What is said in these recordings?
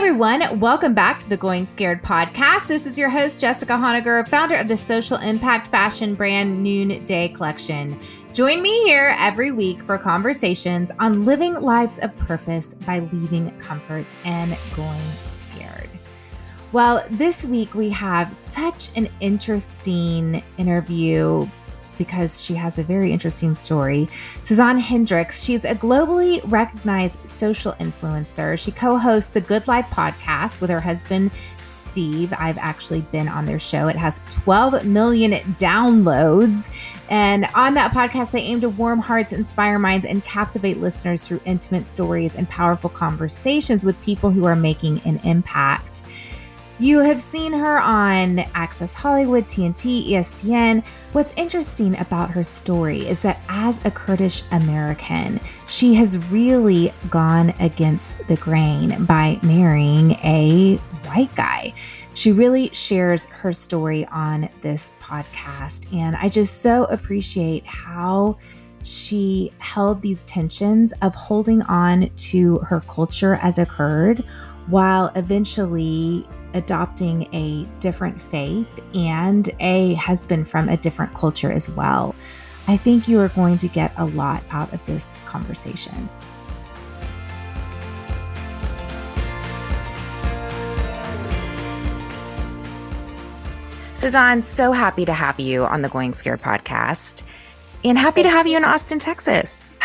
everyone. Welcome back to the Going Scared podcast. This is your host, Jessica Honegger, founder of the social impact fashion brand Noonday Collection. Join me here every week for conversations on living lives of purpose by leaving comfort and going scared. Well, this week we have such an interesting interview because she has a very interesting story. Sazan Hendrix, she's a globally recognized social influencer. She co-hosts the Good Life podcast with her husband, Steve. I've actually been on their show. It has 12 million downloads. And on that podcast, they aim to warm hearts, inspire minds, and captivate listeners through intimate stories and powerful conversations with people who are making an impact. You have seen her on Access Hollywood, TNT, ESPN. What's interesting about her story is that as a Kurdish American, she has really gone against the grain by marrying a white guy. She really shares her story on this podcast, and I just so appreciate how she held these tensions of holding on to her culture as a Kurd while eventually adopting a different faith and a husband from a different culture as well. I think you are going to get a lot out of this conversation. Sazan, so happy to have you on the Going Scared podcast and happy to have you in Austin, Texas.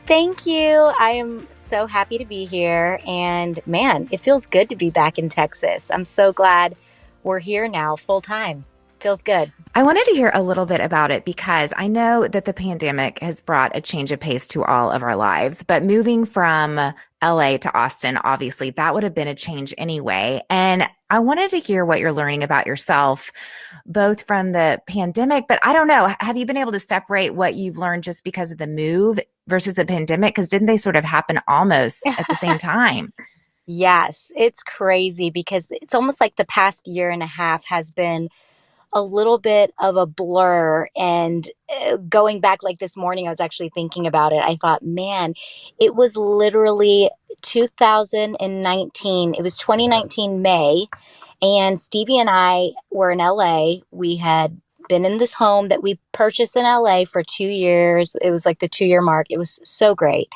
Thank you. I am so happy to be here. And man, it feels good to be back in Texas. I'm so glad we're here now full time. Feels good. I wanted to hear a little bit about it because I know that the pandemic has brought a change of pace to all of our lives, but moving from LA to Austin, obviously that would have been a change anyway. And I wanted to hear what you're learning about yourself, both from the pandemic, but I don't know, have you been able to separate what you've learned just because of the move versus the pandemic? Because didn't they sort of happen almost at the same time? Yes, it's crazy because it's almost like the past year and a half has been a little bit of a blur. And going back, like this morning, I was actually thinking about it. I thought, man, it was literally 2019. It was 2019 May. And Stevie and I were in LA. We had been in this home that we purchased in LA for 2 years. It was like the 2-year mark. It was so great.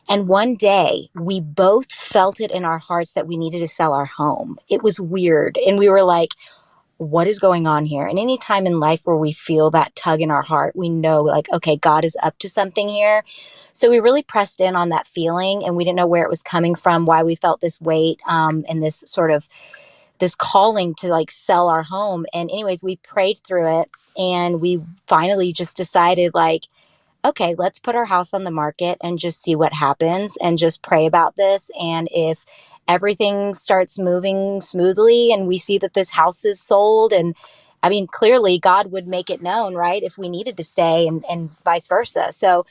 And one day we both felt it in our hearts that we needed to sell our home. It was weird. And we were like, what is going on here? And any time in life where we feel that tug in our heart, we know like, okay, God is up to something here. So we really pressed in on that feeling, and we didn't know where it was coming from, why we felt this weight and this sort of this calling to like sell our home. And anyways, we prayed through it, and we finally just decided like, okay, let's put our house on the market and just see what happens and just pray about this. And if everything starts moving smoothly and we see that this house is sold, and I mean, clearly God would make it known, right? If we needed to stay and vice versa. So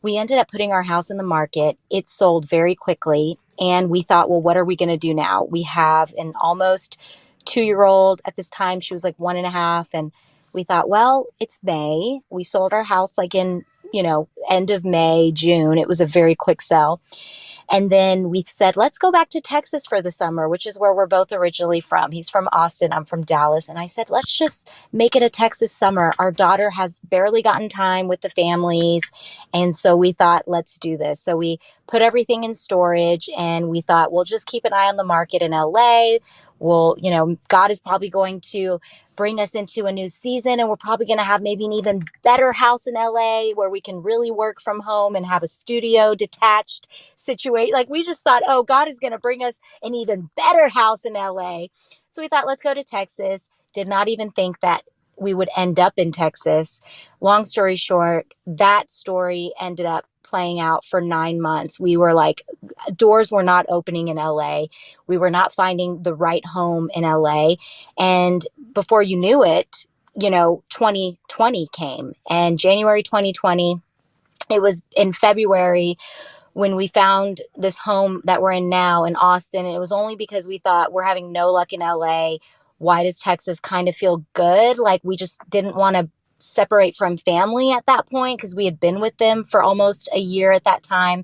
we ended up putting our house in the market. It sold very quickly. And we thought, well, what are we going to do now? We have an almost 2-year-old at this time. She was like 1.5. And we thought, well, it's May. We sold our house like in, end of May, June. It was a very quick sell. And then we said, let's go back to Texas for the summer, which is where we're both originally from. He's from Austin. I'm from Dallas. And I said, let's just make it a Texas summer. Our daughter has barely gotten time with the families. And so we thought, let's do this. So we put everything in storage, and we thought, we'll just keep an eye on the market in LA. Well, God is probably going to bring us into a new season, and we're probably going to have maybe an even better house in LA where we can really work from home and have a studio detached situation. Like we just thought, oh, God is going to bring us an even better house in LA. So we thought, let's go to Texas. Did not even think that we would end up in Texas. Long story short, that story ended up playing out for 9 months. We were like, doors were not opening in LA. We were not finding the right home in LA. And before you knew it, 2020 came. And January 2020, it was in February when we found this home that we're in now in Austin. And it was only because we thought, we're having no luck in LA. Why does Texas kind of feel good? Like we just didn't want to separate from family at that point because we had been with them for almost a year at that time.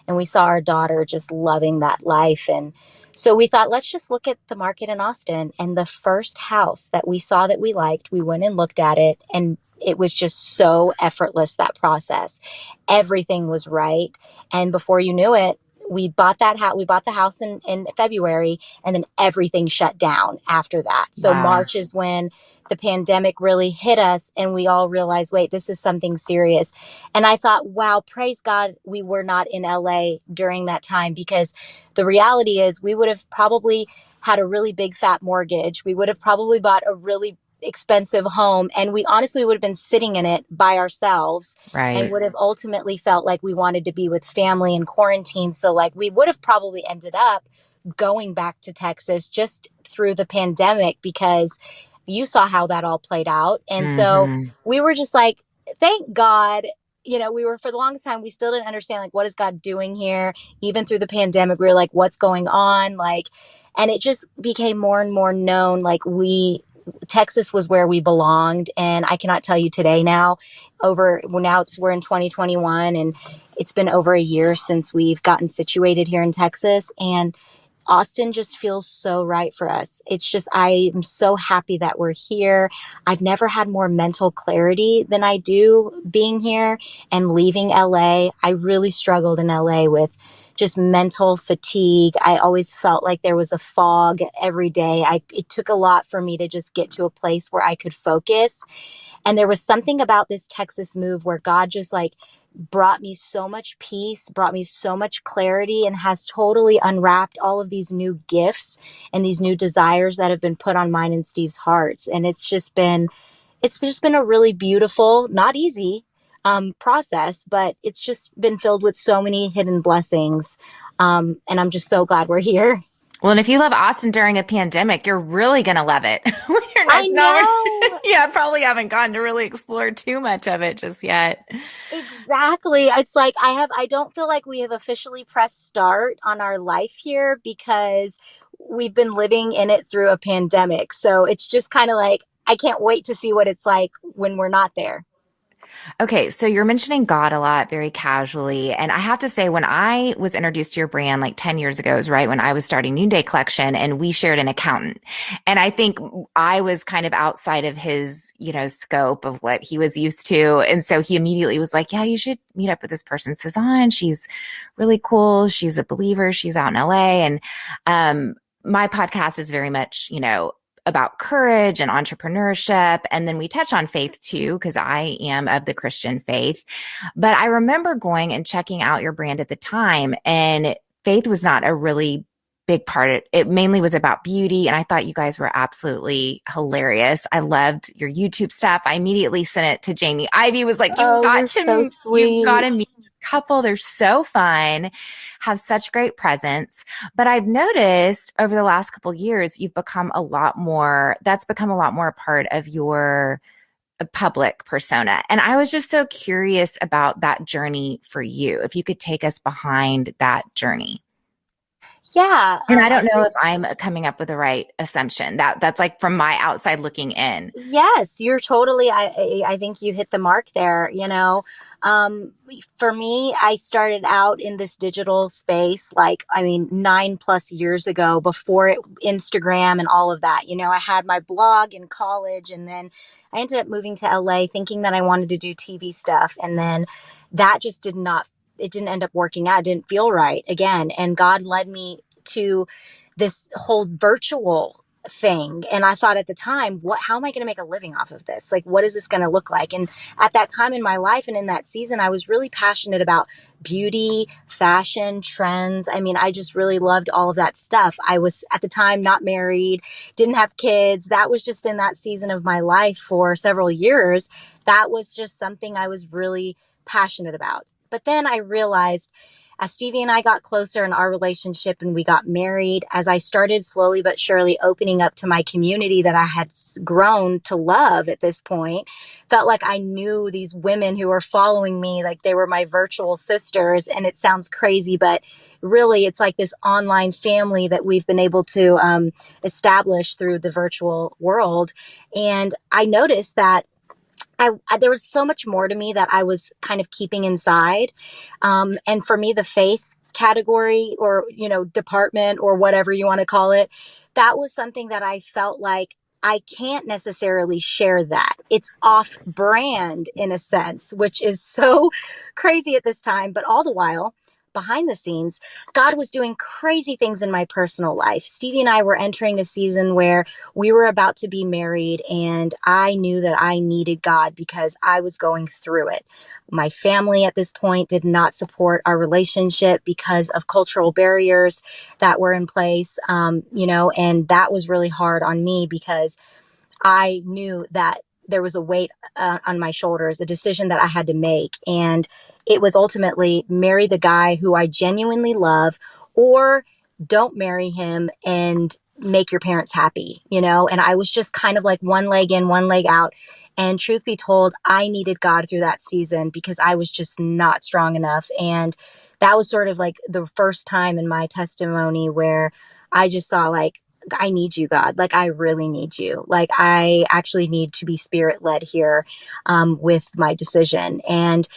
And we saw our daughter just loving that life. And So we thought, let's just look at the market in Austin. And the first house that we saw that we liked, we went and looked at it, and it was just so effortless, that process. Everything was right. And before you knew it, we bought that house. We bought the house in February, and then everything shut down after that. So Wow. March is when the pandemic really hit us, and we all realized, wait, this is something serious. And I thought, wow, praise God, we were not in LA during that time, because the reality is we would have probably had a really big fat mortgage. We would have probably bought a really expensive home, and we honestly would have been sitting in it by ourselves and Right. would have ultimately felt like we wanted to be with family in quarantine. So like we would have probably ended up going back to Texas just through the pandemic, because you saw how that all played out. And so Hmm. we were just like, thank God. We were, for the longest time, we still didn't understand, like, what is God doing here? Even through the pandemic, we were like, what's going on? Like, and it just became more and more known, like, Texas was where we belonged. And I cannot tell you today now, we're in 2021, and it's been over a year since we've gotten situated here in Texas. And Austin just feels so right for us. It's just, I am so happy that we're here. I've never had more mental clarity than I do being here and leaving LA. I really struggled in LA with just mental fatigue. I always felt like there was a fog every day. It took a lot for me to just get to a place where I could focus. And there was something about this Texas move where God just like brought me so much peace, brought me so much clarity, and has totally unwrapped all of these new gifts and these new desires that have been put on mine and Steve's hearts. And it's just been a really beautiful, not easy process, but it's just been filled with so many hidden blessings. And I'm just so glad we're here. Well, and if you love Austin during a pandemic, you're really going to love it. When you're I not, no, know. yeah, probably haven't gotten to really explore too much of it just yet. Exactly. It's like I don't feel like we have officially pressed start on our life here, because we've been living in it through a pandemic. So it's just kind of like, I can't wait to see what it's like when we're not there. Okay, so you're mentioning God a lot very casually. And I have to say, when I was introduced to your brand like 10 years ago, is right when I was starting Noonday Collection, and we shared an accountant. And I think I was kind of outside of his, scope of what he was used to. And so he immediately was like, yeah, you should meet up with this person, Sazan. She's really cool. She's a believer. She's out in LA. And my podcast is very much, about courage and entrepreneurship. And then we touch on faith too, because I am of the Christian faith. But I remember going and checking out your brand at the time, and faith was not a really big part. It mainly was about beauty. And I thought you guys were absolutely hilarious. I loved your YouTube stuff. I immediately sent it to Jamie. Ivy was like, Oh, you're so you've got to sweet. meet this couple. They're so fun, have such great presence. But I've noticed over the last couple of years, that's become a lot more a part of your public persona. And I was just so curious about that journey for you. If you could take us behind that journey. Yeah. And I don't know if I'm coming up with the right assumption. That's like from my outside looking in. Yes, you're totally. I think you hit the mark there. For me, I started out in this digital space, like, I mean, 9+ years ago, before Instagram and all of that. I had my blog in college, and then I ended up moving to LA thinking that I wanted to do TV stuff, and then that just did not. It didn't end up working out. It didn't feel right again, and God led me to this whole virtual thing. And I thought at the time, how am I going to make a living off of this? Like, what is this going to look like? And at that time in my life and in that season, I was really passionate about beauty, fashion, trends. I mean, I just really loved all of that stuff. I was at the time not married, didn't have kids. That was just in that season of my life for several years. That was just something I was really passionate about. But then I realized, as Stevie and I got closer in our relationship and we got married, as I started slowly but surely opening up to my community that I had grown to love at this point, felt like I knew these women who were following me like they were my virtual sisters. And it sounds crazy, but really it's like this online family that we've been able to establish through the virtual world. And I noticed that there was so much more to me that I was kind of keeping inside. And for me, the faith category or, department or whatever you want to call it, that was something that I felt like I can't necessarily share that. It's off brand in a sense, which is so crazy at this time. But all the while, behind the scenes, God was doing crazy things in my personal life. Stevie and I were entering a season where we were about to be married, and I knew that I needed God because I was going through it. My family at this point did not support our relationship because of cultural barriers that were in place, and that was really hard on me because I knew that there was a weight on my shoulders, a decision that I had to make. And it was ultimately marry the guy who I genuinely love, or don't marry him and make your parents happy, And I was just kind of like one leg in, one leg out. And truth be told, I needed God through that season because I was just not strong enough. And that was sort of like the first time in my testimony where I just saw like, I need you, God. Like, I really need you. Like, I actually need to be spirit led here with my decision. And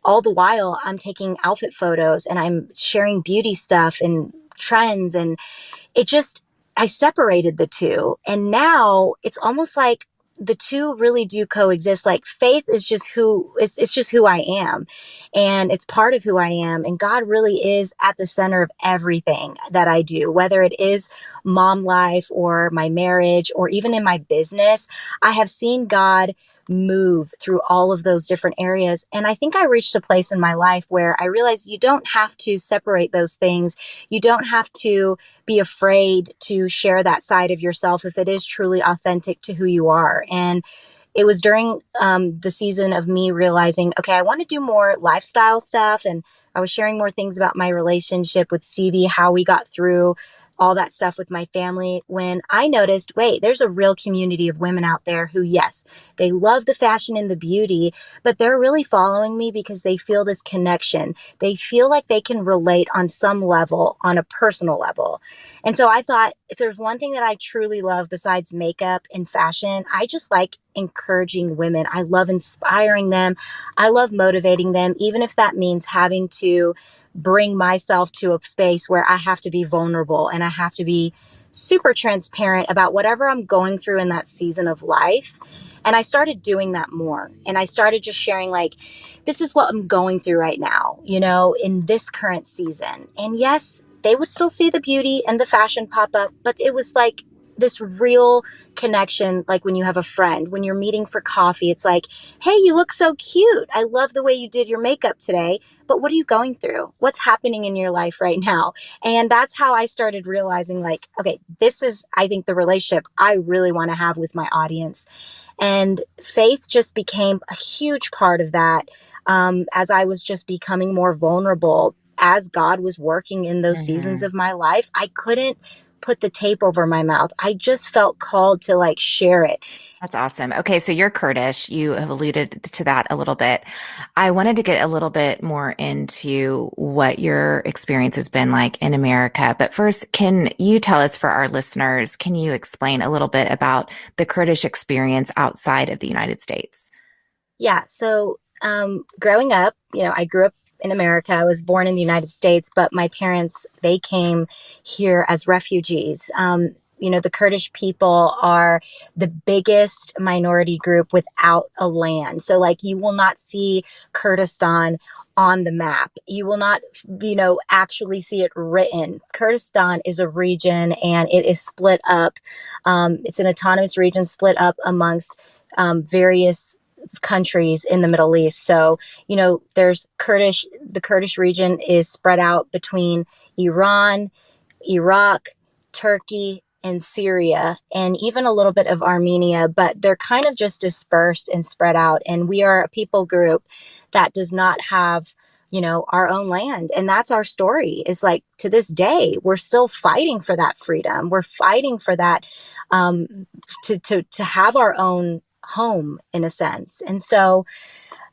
all the while, I'm taking outfit photos and I'm sharing beauty stuff and trends. And I separated the two. And now it's almost like the two really do coexist. Like faith is just it's just who I am, and it's part of who I am. And God really is at the center of everything that I do, whether it is mom life or my marriage or even in my business. I have seen God move through all of those different areas. And I think I reached a place in my life where I realized you don't have to separate those things. You don't have to be afraid to share that side of yourself if it is truly authentic to who you are. And it was during the season of me realizing, okay, I want to do more lifestyle stuff. And I was sharing more things about my relationship with Stevie, how we got through all that stuff with my family, when I noticed, wait, there's a real community of women out there who, yes, they love the fashion and the beauty, but they're really following me because they feel this connection. They feel like they can relate on some level, on a personal level. And so I thought, if there's one thing that I truly love besides makeup and fashion, I just like encouraging women. I love inspiring them. I love motivating them, even if that means having to bring myself to a space where I have to be vulnerable and I have to be super transparent about whatever I'm going through in that season of life. And I started doing that more. And I started just sharing like, this is what I'm going through right now, in this current season. And yes, they would still see the beauty and the fashion pop up, but it was like this real connection. Like when you have a friend, when you're meeting for coffee, it's like, hey, you look so cute. I love the way you did your makeup today, but what are you going through? What's happening in your life right now? And that's how I started realizing like, okay, this is, I think, the relationship I really want to have with my audience. And faith just became a huge part of that as I was just becoming more vulnerable as God was working in those seasons of my life. I couldn't put the tape over my mouth. I just felt called to like share it. That's awesome. Okay, so you're Kurdish. You have alluded to that a little bit. I wanted to get a little bit more into what your experience has been like in America. But first, can you tell us, for our listeners, can you explain a little bit about the Kurdish experience outside of the United States? Yeah. So growing up, I grew up in America. I was born in the United States, but my parents, they came here as refugees. The Kurdish people are the biggest minority group without a land. So like you will not see Kurdistan on the map. You will not, actually see it written. Kurdistan is a region and it is split up. It's an autonomous region split up amongst various countries in the Middle East. So, there's the Kurdish region is spread out between Iran, Iraq, Turkey, and Syria, and even a little bit of Armenia, but they're kind of just dispersed and spread out. And we are a people group that does not have, our own land. And that's our story. Is like, to this day, we're still fighting for that freedom. We're fighting for that, to have our own home in a sense. And so,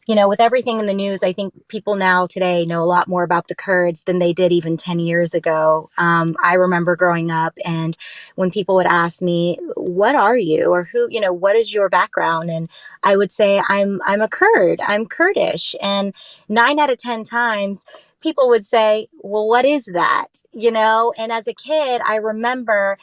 with everything in the news, I think people now today know a lot more about the Kurds than they did even 10 years ago. I remember growing up, and when people would ask me, what are you, or who, what is your background? And I would say, I'm a Kurd, I'm Kurdish. And 9 out of 10 times people would say, well, what is that? And as a kid, I remember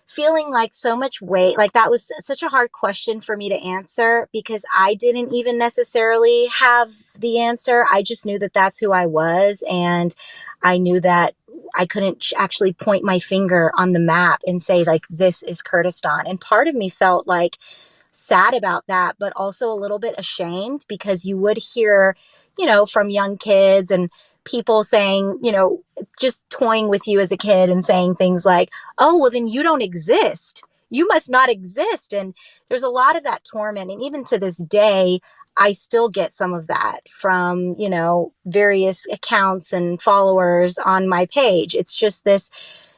feeling like so much weight. Like that was such a hard question for me to answer because I didn't even necessarily have the answer. I just knew that that's who I was. And I knew that I couldn't actually point my finger on the map and say, like, this is Kurdistan. And part of me felt like sad about that, but also a little bit ashamed because you would hear, from young kids and people saying, just toying with you as a kid and saying things like, oh, well, then you don't exist. You must not exist. And there's a lot of that torment. And even to this day, I still get some of that from, various accounts and followers on my page. It's just this,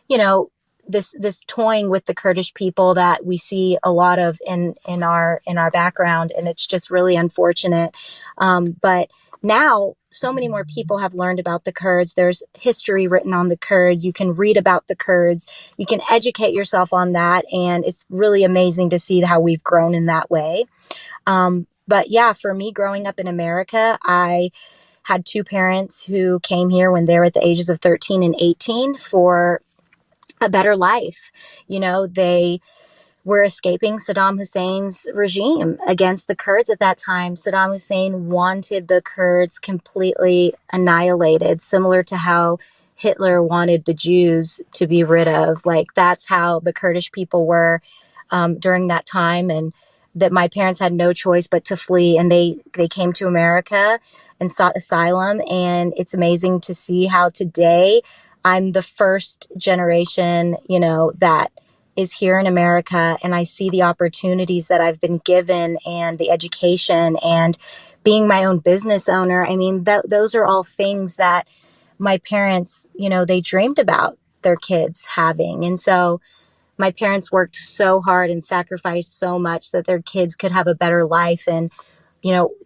you know, this toying with the Kurdish people that we see a lot of in our background, and it's just really unfortunate. But now so many more people have learned about the Kurds. There's history written on the Kurds. You can read about the Kurds. You can educate yourself on that, and it's really amazing to see how we've grown in that way. But yeah, for me, growing up in America, I had two parents who came here when they were at the ages of 13 and 18 for a better life. They were escaping Saddam Hussein's regime against the Kurds at that time. Saddam Hussein wanted the Kurds completely annihilated, similar to how Hitler wanted the Jews to be rid of. Like, that's how the Kurdish people were during that time. And that my parents had no choice but to flee, and they came to America and sought asylum. And it's amazing to see how today I'm the first generation, that is here in America, and I see the opportunities that I've been given and the education and being my own business owner. I mean, those are all things that my parents, they dreamed about their kids having. And so my parents worked so hard and sacrificed so much that their kids could have a better life. And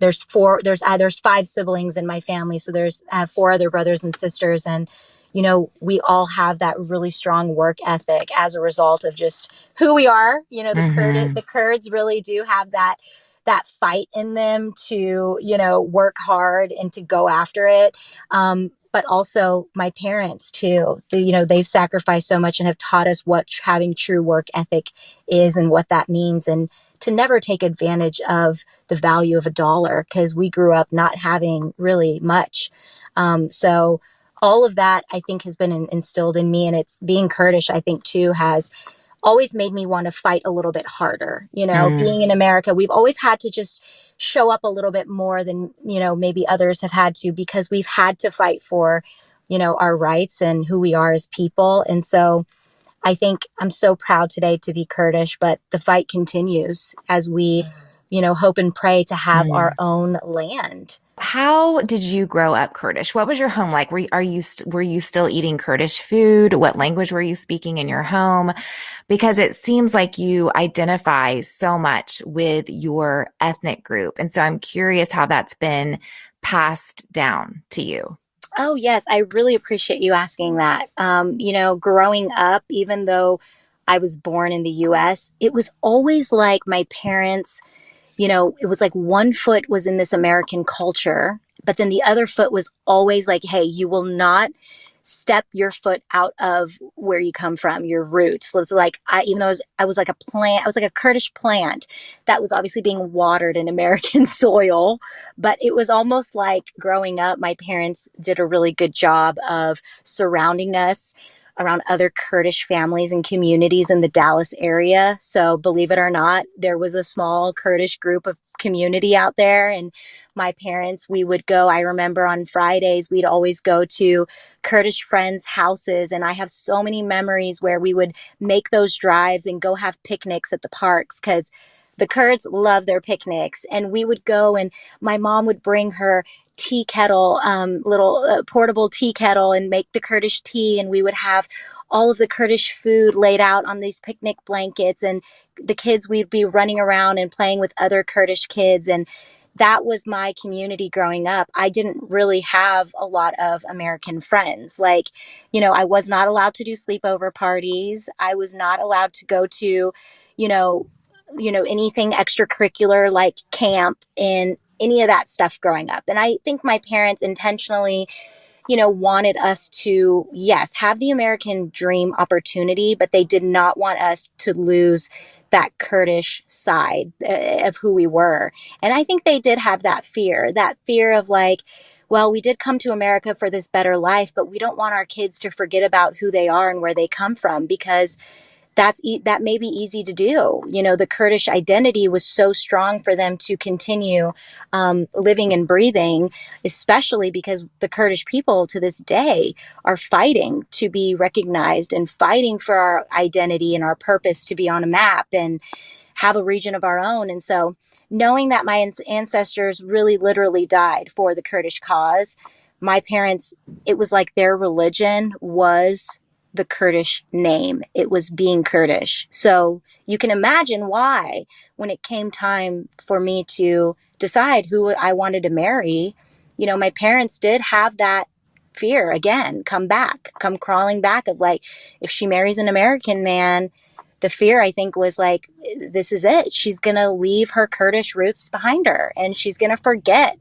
there's 5 siblings in my family, so I have 4 other brothers and sisters, and we all have that really strong work ethic as a result of just who we are. The Kurds really do have that fight in them to work hard and to go after it. But also my parents too. They've sacrificed so much and have taught us what having true work ethic is and what that means, and to never take advantage of the value of a dollar, because we grew up not having really much. So all of that, I think, has been instilled in me, and it's being Kurdish, I think, too, has always made me want to fight a little bit harder. Being in America, we've always had to just show up a little bit more than, maybe others have had to, because we've had to fight for, our rights and who we are as people. And so I think I'm so proud today to be Kurdish, but the fight continues as we, hope and pray to have our own land. How did you grow up Kurdish? What was your home like? Were you still eating Kurdish food? What language were you speaking in your home? Because it seems like you identify so much with your ethnic group. And so I'm curious how that's been passed down to you. Oh, yes. I really appreciate you asking that. Growing up, even though I was born in the US, it was always like my parents, it was like one foot was in this American culture, but then the other foot was always like, hey, you will not step your foot out of where you come from, your roots. So like, even though I was like a plant, I was like a Kurdish plant that was obviously being watered in American soil, but it was almost like growing up, my parents did a really good job of surrounding us around other Kurdish families and communities in the Dallas area. So believe it or not, there was a small Kurdish group of community out there. And my parents, we would go, I remember on Fridays, we'd always go to Kurdish friends' houses. And I have so many memories where we would make those drives and go have picnics at the parks, because the Kurds love their picnics. And we would go, and my mom would bring her tea kettle, little portable tea kettle, and make the Kurdish tea. And we would have all of the Kurdish food laid out on these picnic blankets. And the kids, we'd be running around and playing with other Kurdish kids. And that was my community growing up. I didn't really have a lot of American friends. Like, I was not allowed to do sleepover parties. I was not allowed to go to, anything extracurricular like camp and any of that stuff growing up. And I think my parents intentionally, wanted us to, yes, have the American dream opportunity, but they did not want us to lose that Kurdish side of who we were. And I think they did have that fear of like, well, we did come to America for this better life, but we don't want our kids to forget about who they are and where they come from, because that may be easy to do. The Kurdish identity was so strong for them to continue living and breathing, especially because the Kurdish people to this day are fighting to be recognized and fighting for our identity and our purpose to be on a map and have a region of our own. And so knowing that my ancestors really literally died for the Kurdish cause, my parents, it was like their religion was the Kurdish name. It was being Kurdish. So you can imagine why, when it came time for me to decide who I wanted to marry, my parents did have that fear again, come crawling back of like, if she marries an American man, the fear, I think, was like, this is it. She's going to leave her Kurdish roots behind her, and she's going to forget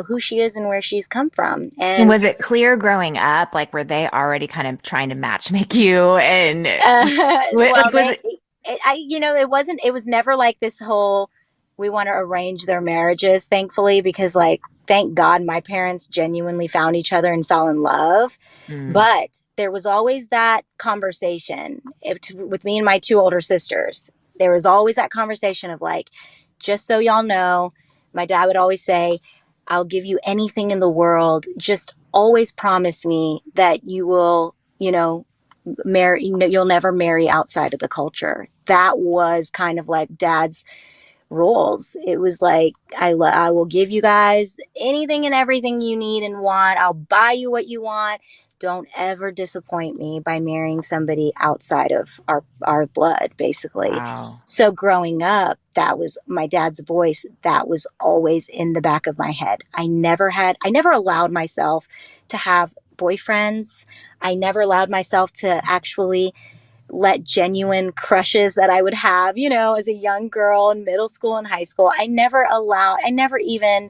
who she is and where she's come from. And was it clear growing up? Like, were they already kind of trying to matchmake you? And it was never like this whole, we want to arrange their marriages, thankfully, because like, thank God my parents genuinely found each other and fell in love. But there was always that conversation with me and my two older sisters. There was always that conversation of like, just so y'all know, my dad would always say, I'll give you anything in the world. Just always promise me that you will, marry, you'll never marry outside of the culture. That was kind of like Dad's rules. It was like, I will give you guys anything and everything you need and want. I'll buy you what you want. Don't ever disappoint me by marrying somebody outside of our blood, basically. Wow. So growing up, that was my dad's voice. That was always in the back of my head. I never allowed myself to have boyfriends. I never allowed myself to actually let genuine crushes that I would have, as a young girl in middle school and high school. I never even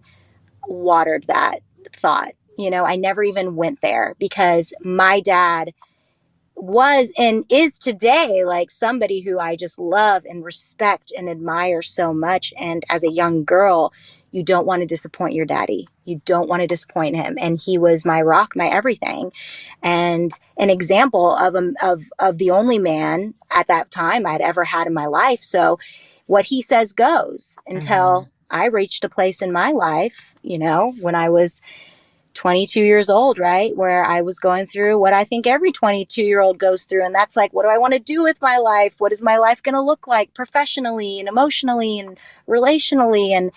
watered that thought. I never even went there, because my dad was and is today like somebody who I just love and respect and admire so much. And as a young girl, you don't want to disappoint your daddy. You don't want to disappoint him. And he was my rock, my everything, and an example of the only man at that time I'd ever had in my life. So what he says goes until I reached a place in my life, when I was 22 years old, right? Where I was going through what I think every 22-year-old goes through. And that's like, what do I want to do with my life? What is my life going to look like professionally and emotionally and relationally? And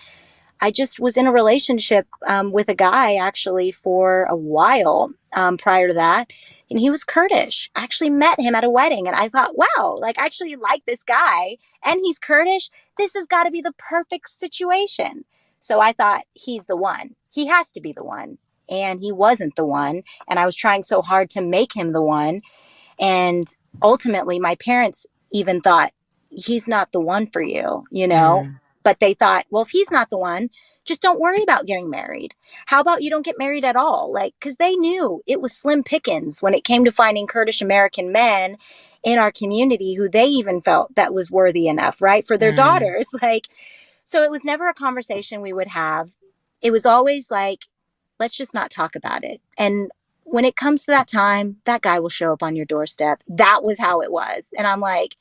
I just was in a relationship with a guy actually for a while prior to that. And he was Kurdish. I actually met him at a wedding, and I thought, wow, like I actually like this guy and he's Kurdish. This has got to be the perfect situation. So I thought, he's the one. He has to be the one. And he wasn't the one. And I was trying so hard to make him the one. And ultimately, my parents even thought, he's not the one for you, But they thought, well, if he's not the one, just don't worry about getting married. How about you don't get married at all? Like, because they knew it was slim pickings when it came to finding Kurdish American men in our community who they even felt that was worthy enough, right, for their daughters. Like, so it was never a conversation we would have. It was always like, let's just not talk about it. And when it comes to that time, that guy will show up on your doorstep. That was how it was. And I'm like,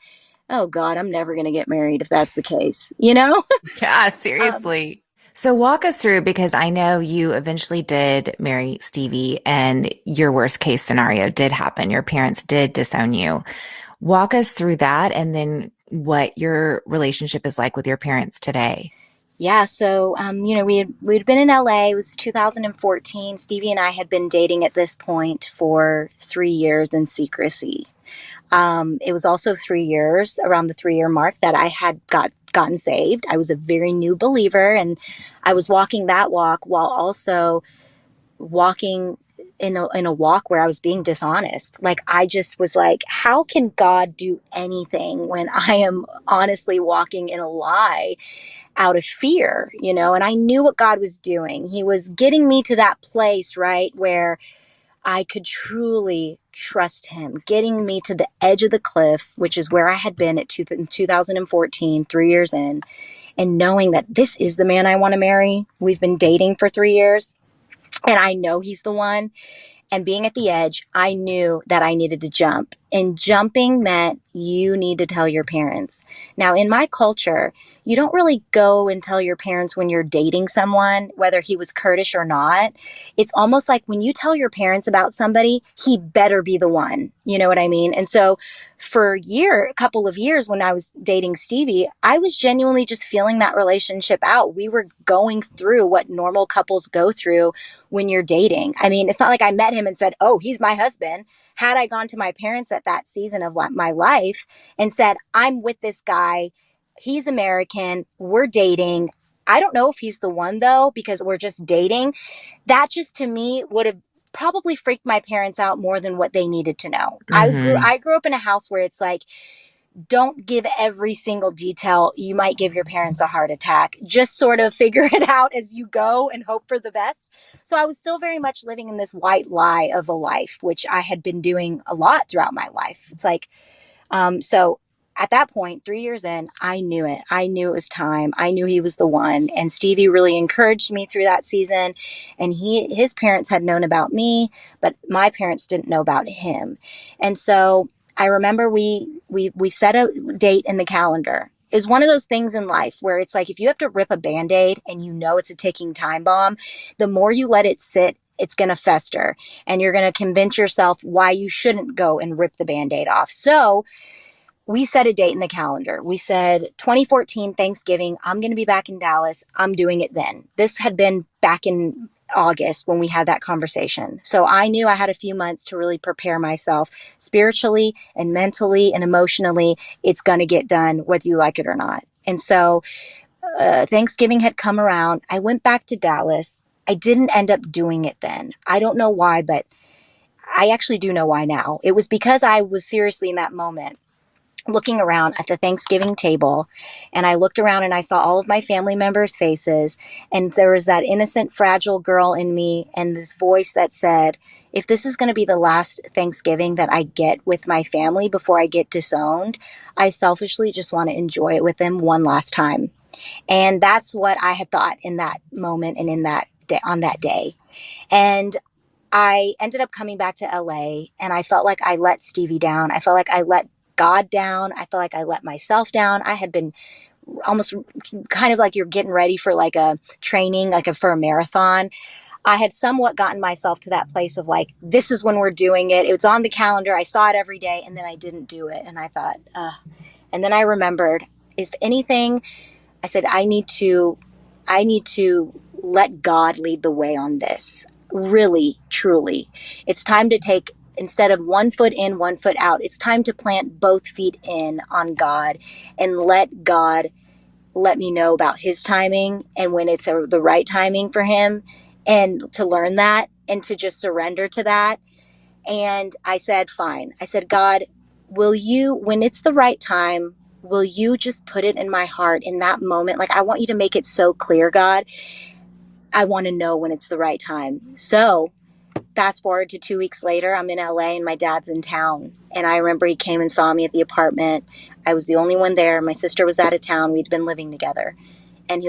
oh God, I'm never going to get married if that's the case, Yeah, seriously. So walk us through, because I know you eventually did marry Stevie and your worst case scenario did happen. Your parents did disown you. Walk us through that, and then what your relationship is like with your parents today. Yeah. So, we'd been in LA. It was 2014. Stevie and I had been dating at this point for 3 years in secrecy. It was also 3 years, around the 3-year mark, that I had gotten saved. I was a very new believer, and I was walking that walk while also walking in a walk where I was being dishonest. Like, I just was like, how can God do anything when I am honestly walking in a lie out of fear, And I knew what God was doing. He was getting me to that place, right, where I could truly trust him, getting me to the edge of the cliff, which is where I had been in 2014, 3 years in, and knowing that this is the man I want to marry. We've been dating for 3 years, and I know he's the one. And being at the edge, I knew that I needed to jump. And jumping meant you need to tell your parents. Now, in my culture, you don't really go and tell your parents when you're dating someone, whether he was Kurdish or not. It's almost like when you tell your parents about somebody, he better be the one. You know what I mean? And so for a couple of years when I was dating Stevie, I was genuinely just feeling that relationship out. We were going through what normal couples go through when you're dating. I mean, it's not like I met him and said, oh, he's my husband. Had I gone to my parents at that season of my life and said, I'm with this guy, he's American, we're dating. I don't know if he's the one though, because we're just dating. That just to me would have probably freaked my parents out more than what they needed to know. I grew up in a house where it's like, don't give every single detail. You might give your parents a heart attack. Just sort of figure it out as you go and hope for the best. So I was still very much living in this white lie of a life, which I had been doing a lot throughout my life. It's like, so at that point, 3 years in, I knew it. I knew it was time. I knew he was the one. And Stevie really encouraged me through that season. And his parents had known about me, but my parents didn't know about him. And so I remember we set a date in the calendar. Is one of those things in life where it's like if you have to rip a Band-Aid and you know it's a ticking time bomb, the more you let it sit, it's going to fester. And you're going to convince yourself why you shouldn't go and rip the Band-Aid off. So we set a date in the calendar. We said 2014 Thanksgiving, I'm going to be back in Dallas. I'm doing it then. This had been back in August when we had that conversation. So I knew I had a few months to really prepare myself spiritually and mentally and emotionally. It's going to get done whether you like it or not. And so Thanksgiving had come around. I went back to Dallas. I didn't end up doing it then. I don't know why, but I actually do know why now. It was because I was seriously in that moment looking around at the Thanksgiving table, and I looked around and I saw all of my family members' faces, and there was that innocent, fragile girl in me and this voice that said, if this is going to be the last Thanksgiving that I get with my family before I get disowned, I selfishly just want to enjoy it with them one last time. And that's what I had thought in that moment and in that day, on that day. And I ended up coming back to LA, and I felt like I let Stevie down. I felt like I let God down. I felt like I let myself down. I had been almost kind of like you're getting ready for like a training, for a marathon. I had somewhat gotten myself to that place of like, this is when we're doing it. It was on the calendar. I saw it every day, and then I didn't do it. And I thought, and then I remembered, if anything, I said, I need to let God lead the way on this. Really, truly. It's time to take, instead of 1 foot in, 1 foot out, it's time to plant both feet in on God and let God let me know about his timing and when it's the right timing for him, and to learn that and to just surrender to that. And I said, fine. I said, God, will you, when it's the right time, will you just put it in my heart in that moment? Like, I want you to make it so clear, God. I want to know when it's the right time. So fast forward to 2 weeks later, I'm in LA and my dad's in town. And I remember he came and saw me at the apartment. I was the only one there. My sister was out of town. We'd been living together. And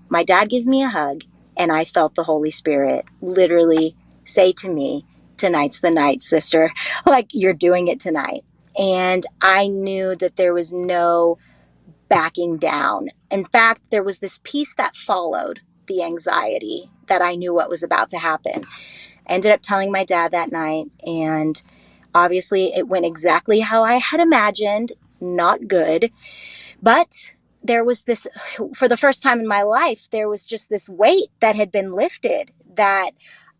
my dad gives me a hug, and I felt the Holy Spirit literally say to me, tonight's the night, sister. Like, you're doing it tonight. And I knew that there was no backing down. In fact, there was this peace that followed the anxiety that I knew what was about to happen. I ended up telling my dad that night, and obviously it went exactly how I had imagined, not good. But there was this, for the first time in my life, there was just this weight that had been lifted that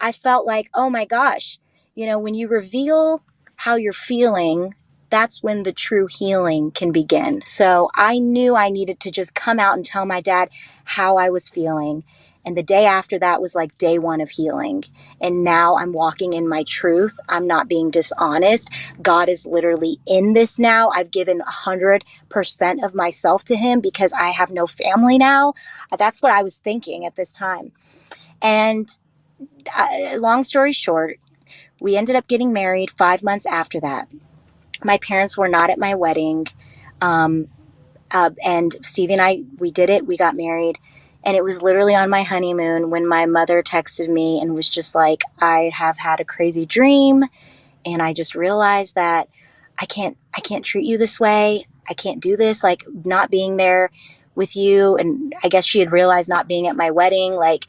I felt like, oh my gosh, when you reveal how you're feeling, that's when the true healing can begin. So I knew I needed to just come out and tell my dad how I was feeling. And the day after that was like day one of healing. And now I'm walking in my truth. I'm not being dishonest. God is literally in this now. I've given 100% of myself to him because I have no family now. That's what I was thinking at this time. And long story short, We ended up getting married 5 months after that. My parents were not at my wedding. Um, and Stevie and I, we did it. We got married. And it was literally on my honeymoon when my mother texted me and was just like, I have had a crazy dream. And I just realized that I can't treat you this way. I can't do this, like not being there with you. And I guess she had realized not being at my wedding. Like,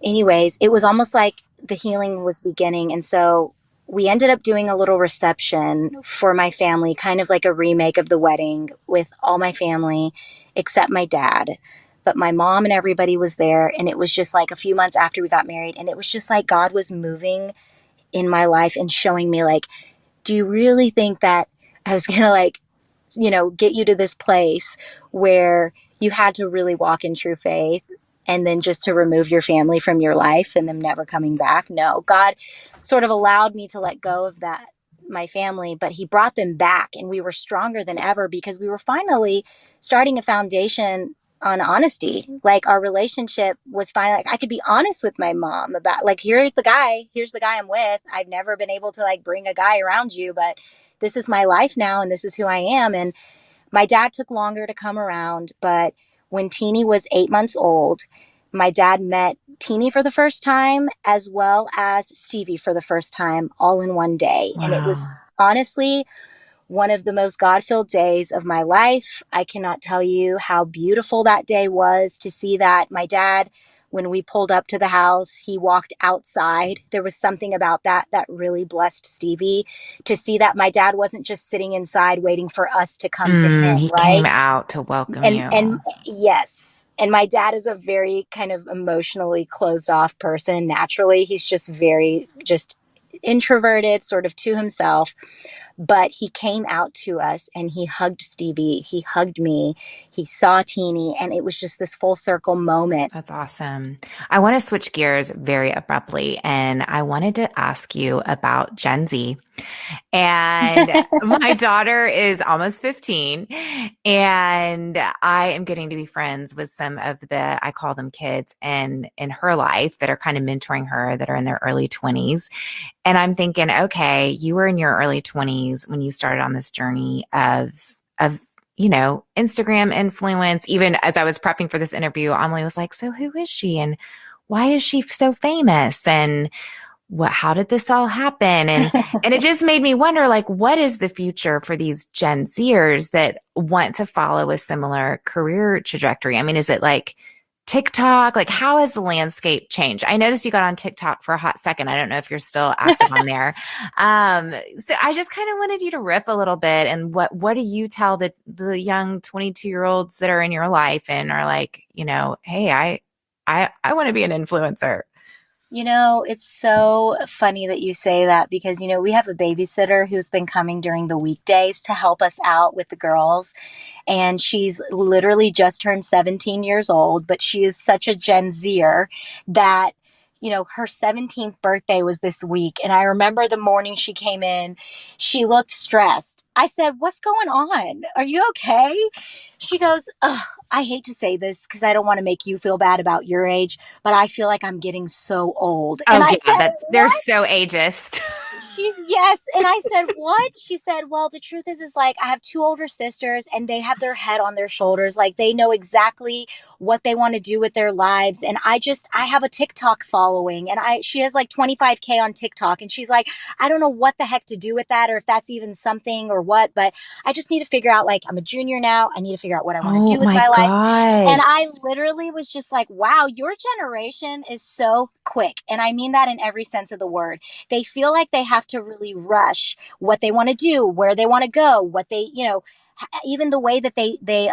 anyways, it was almost like the healing was beginning. And so we ended up doing a little reception for my family, kind of like a remake of the wedding with all my family except my dad. But my mom and everybody was there. And it was just like a few months after we got married. And it was just like God was moving in my life and showing me, like, do you really think that I was going to, like, get you to this place where you had to really walk in true faith and then just to remove your family from your life and them never coming back? No, God sort of allowed me to let go of that, my family, but he brought them back and we were stronger than ever because we were finally starting a foundation on honesty. Like, our relationship was finally, like, I could be honest with my mom about, like, here's the guy I'm with. I've never been able to, like, bring a guy around you, but this is my life now and this is who I am. And my dad took longer to come around, but when Teeny was 8 months old, my dad met Teeny for the first time as well as Stevie for the first time, all in one day. Wow. And it was honestly one of the most God-filled days of my life. I cannot tell you how beautiful that day was to see that. My dad, when we pulled up to the house, he walked outside. There was something about that that really blessed Stevie, to see that my dad wasn't just sitting inside waiting for us to come to him, He right? came out to welcome And you. yes. And my dad is a very kind of emotionally closed off person. Naturally, he's just very just introverted, sort of to himself. But he came out to us and he hugged Stevie. He hugged me. He saw Teeny. And it was just this full circle moment. That's awesome. I want to switch gears very abruptly, and I wanted to ask you about Gen Z. And my daughter is almost 15, and I am getting to be friends with some of the, I call them kids, and in her life that are kind of mentoring her, that are in their early 20s. And I'm thinking, okay, you were in your early 20s when you started on this journey of Instagram influence. Even as I was prepping for this interview, Emily was like, so who is she? And why is she so famous? And how did this all happen? And it just made me wonder, like, what is the future for these Gen Zers that want to follow a similar career trajectory? I mean, is it like TikTok? Like, how has the landscape changed? I noticed you got on TikTok for a hot second. I don't know if you're still active on there. So I just kind of wanted you to riff a little bit. And what do you tell the young 22-year-olds that are in your life and are like, hey, I want to be an influencer? It's so funny that you say that because, we have a babysitter who's been coming during the weekdays to help us out with the girls. And she's literally just turned 17 years old, but she is such a Gen Zer that, her 17th birthday was this week. And I remember the morning she came in, she looked stressed. I said, "What's going on? Are you okay?" She goes, "Ugh, I hate to say this because I don't want to make you feel bad about your age, but I feel like I'm getting so old." Oh, And I yeah, said, they're "What?" so ageist. Yes. And I said, "What?" She said, "Well, the truth is like, I have two older sisters and they have their head on their shoulders. Like, they know exactly what they want to do with their lives. And I have a TikTok following and she has like 25K on TikTok. And she's like, I don't know what the heck to do with that or if that's even something or what, but I just need to figure out, like, I'm a junior now. I need to figure out what I want to Oh do with my my life." And gosh. I literally was just like, wow, your generation is so quick. And I mean that in every sense of the word. They feel like they have to really rush what they want to do, where they want to go, what they, even the way that they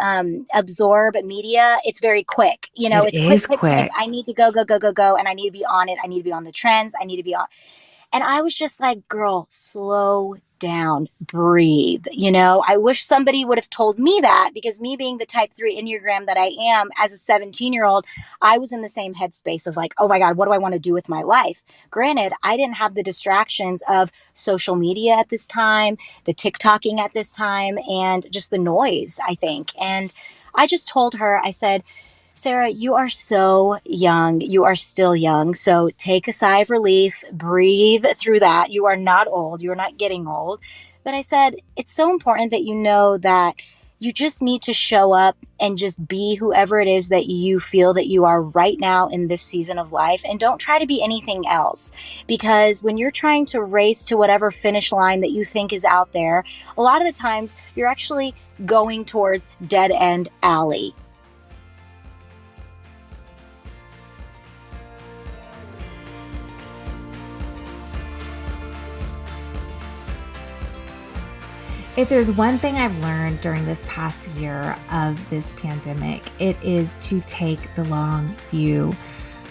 absorb media, it's very quick. It It's quick, is quick, quick. quick. I need to go, go, go, go, go. And I need to be on it. I need to be on the trends. I need to be on. And I was just like, girl, slow down, breathe. I wish somebody would have told me that, because me being the type 3 Enneagram that I am as a 17-year-old, I was in the same headspace of like, oh my God, what do I want to do with my life? Granted, I didn't have the distractions of social media at this time, the TikToking at this time, and just the noise, I think. And I just told her, I said, Sarah, you are so young. You are still young. So take a sigh of relief, breathe through that. You are not old. You're not getting old. But I said, it's so important that you know that you just need to show up and just be whoever it is that you feel that you are right now in this season of life. And don't try to be anything else. Because when you're trying to race to whatever finish line that you think is out there, a lot of the times you're actually going towards dead end alley. If there's one thing I've learned during this past year of this pandemic, it is to take the long view.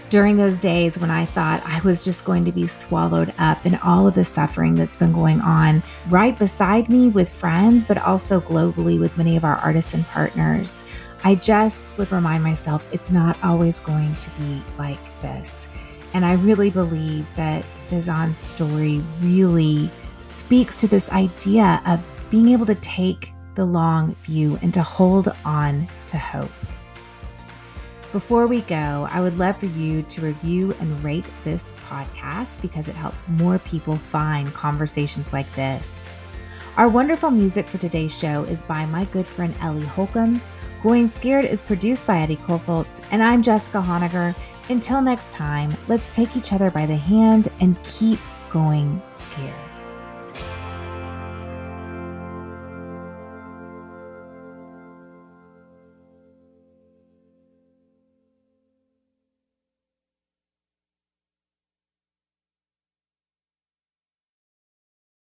During those days when I thought I was just going to be swallowed up in all of the suffering that's been going on right beside me with friends, but also globally with many of our artisan partners, I just would remind myself it's not always going to be like this. And I really believe that Sazan's story really speaks to this idea of being able to take the long view and to hold on to hope. Before we go, I would love for you to review and rate this podcast because it helps more people find conversations like this. Our wonderful music for today's show is by my good friend Ellie Holcomb. Going Scared is produced by Eddie Kofoltz, and I'm Jessica Honegger. Until next time, let's take each other by the hand and keep going scared.